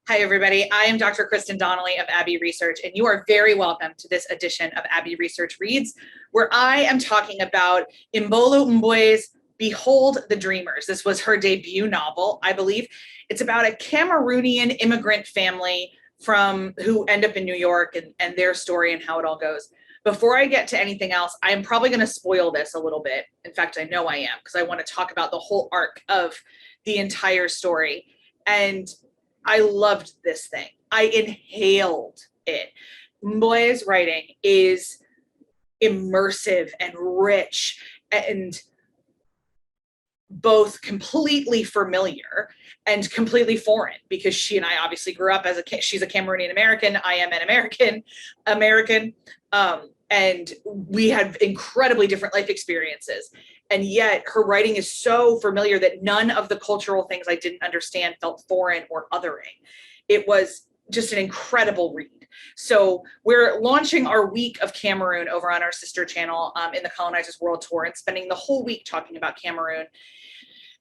Hi, everybody. I am Dr. Kristen Donnelly of Abbey Research, and you are very welcome to this edition of Abbey Research Reads, where I am talking about Imbolo Mbue's Behold the Dreamers. This was her debut novel, I believe. It's about a Cameroonian immigrant family who end up in New York and their story and how it all goes. Before I get to anything else, I am probably going to spoil this a little bit. In fact, I know I am, because I want to talk about the whole arc of the entire story. And I loved this thing. I inhaled it. Mbue's writing is immersive and rich and both completely familiar and completely foreign, because she and I obviously grew up she's a Cameroonian American. I am an American. And we had incredibly different life experiences. And yet her writing is so familiar that none of the cultural things I didn't understand felt foreign or othering. It was just an incredible read. So we're launching our week of Cameroon over on our sister channel in the Colonizers World Tour, and spending the whole week talking about Cameroon.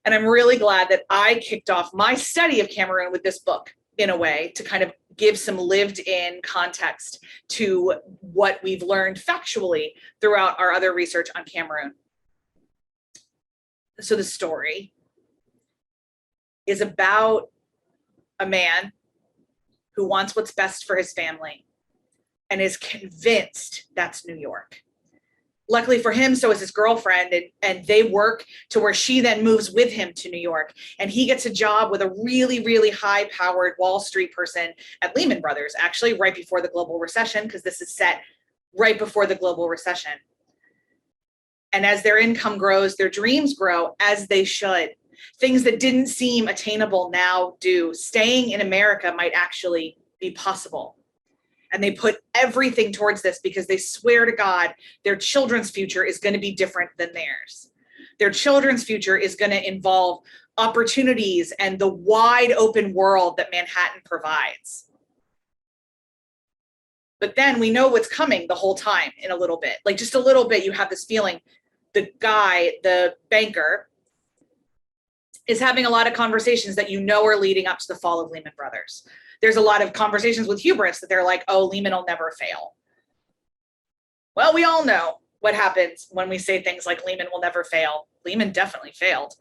And I'm really glad that I kicked off my study of Cameroon with this book, in a way, to kind of give some lived in context to what we've learned factually throughout our other research on Cameroon. So the story is about a man who wants what's best for his family and is convinced that's New York. Luckily for him, so is his girlfriend, and they work to where she then moves with him to New York, and he gets a job with a really, really high-powered Wall Street person at Lehman Brothers, actually right before the global recession, because this is set right before the global recession. And as their income grows, their dreams grow, as they should. Things that didn't seem attainable now do. Staying in America might actually be possible. And they put everything towards this because they swear to God their children's future is going to be different than theirs. Their children's future is going to involve opportunities and the wide open world that Manhattan provides. But then we know what's coming the whole time in a little bit. Like just a little bit, you have this feeling. The guy, the banker, is having a lot of conversations that you know are leading up to the fall of Lehman Brothers. There's a lot of conversations with hubris that they're like, oh, Lehman will never fail. Well, we all know what happens when we say things like Lehman will never fail. Lehman definitely failed,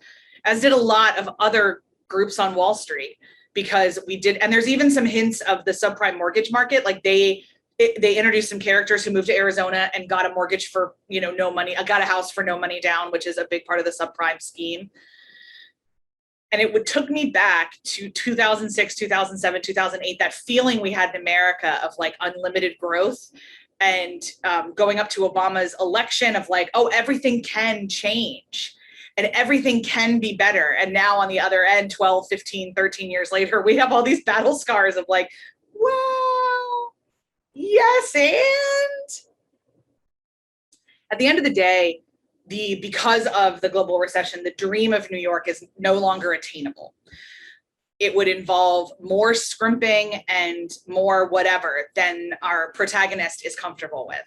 as did a lot of other groups on Wall Street, because we did. And there's even some hints of the subprime mortgage market. Like they introduced some characters who moved to Arizona and got a mortgage for, no money, got a house for no money down, which is a big part of the subprime scheme. And it took me back to 2006, 2007, 2008, that feeling we had in America of like unlimited growth, and going up to Obama's election of like, oh, everything can change and everything can be better. And now on the other end, 12, 15, 13 years later, we have all these battle scars of like, well, yes, and at the end of the day, because of the global recession, the dream of New York is no longer attainable. It would involve more scrimping and more whatever than our protagonist is comfortable with.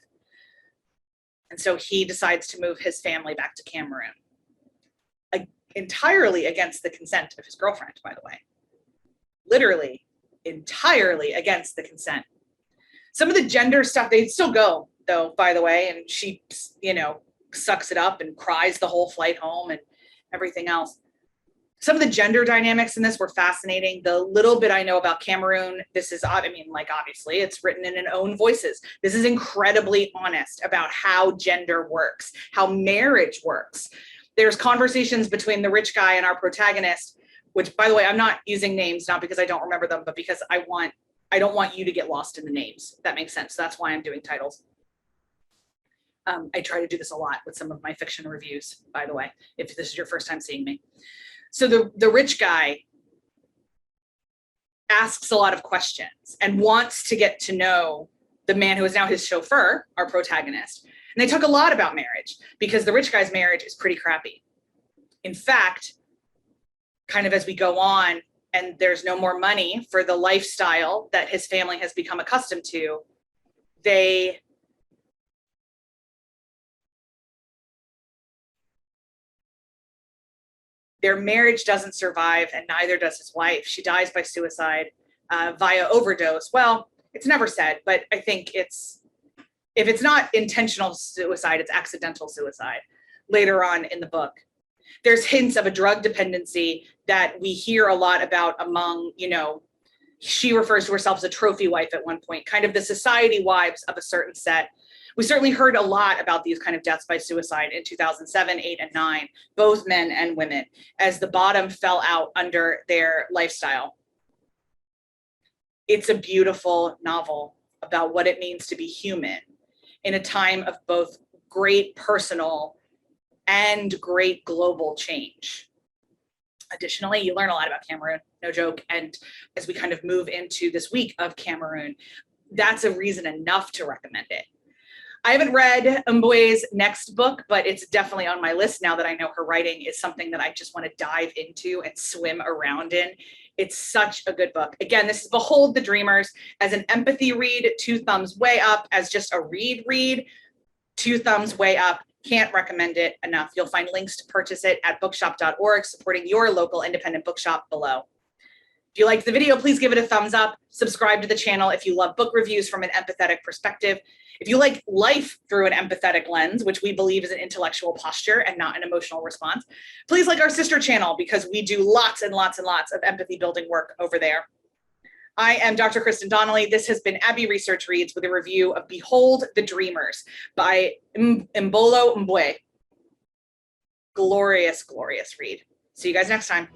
And so he decides to move his family back to Cameroon, entirely against the consent of his girlfriend, by the way. Literally entirely against the consent. Some of the gender stuff, they still go, though, by the way, and she, sucks it up and cries the whole flight home and everything else. Some of the gender dynamics in this were fascinating. The little bit I know about Cameroon, this is, obviously it's written in own voices. This is incredibly honest about how gender works, how marriage works. There's conversations between the rich guy and our protagonist, which, by the way, I'm not using names, not because I don't remember them, but because I don't want you to get lost in the names. That makes sense. That's why I'm doing titles. I try to do this a lot with some of my fiction reviews, by the way, if this is your first time seeing me. So the rich guy asks a lot of questions and wants to get to know the man who is now his chauffeur, our protagonist. And they talk a lot about marriage, because the rich guy's marriage is pretty crappy. In fact, kind of as we go on and there's no more money for the lifestyle that his family has become accustomed to, their marriage doesn't survive, and neither does his wife. She dies by suicide. via overdose. Well, it's never said, but I think if it's not intentional suicide, it's accidental suicide later on in the book. There's hints of a drug dependency that we hear a lot about among, she refers to herself as a trophy wife at one point, kind of the society wives of a certain set. We certainly heard a lot about these kind of deaths by suicide in 2007, 8, and 9, both men and women, as the bottom fell out under their lifestyle. It's a beautiful novel about what it means to be human in a time of both great personal and great global change. Additionally, you learn a lot about Cameroon, no joke. And as we kind of move into this week of Cameroon, that's a reason enough to recommend it. I haven't read Mbue's next book, but it's definitely on my list now that I know her writing is something that I just want to dive into and swim around in. It's such a good book. Again, this is Behold the Dreamers. As an empathy read, 2 thumbs way up. As just a read, 2 thumbs way up. Can't recommend it enough. You'll find links to purchase it at bookshop.org, supporting your local independent bookshop below. If you liked the video, please give it a thumbs up. Subscribe to the channel if you love book reviews from an empathetic perspective. If you like life through an empathetic lens, which we believe is an intellectual posture and not an emotional response, please like our sister channel because we do lots and lots and lots of empathy building work over there. I am Dr. Kristen Donnelly. This has been Abbey Research Reads with a review of Behold the Dreamers by Imbolo Mbue. Glorious, glorious read. See you guys next time.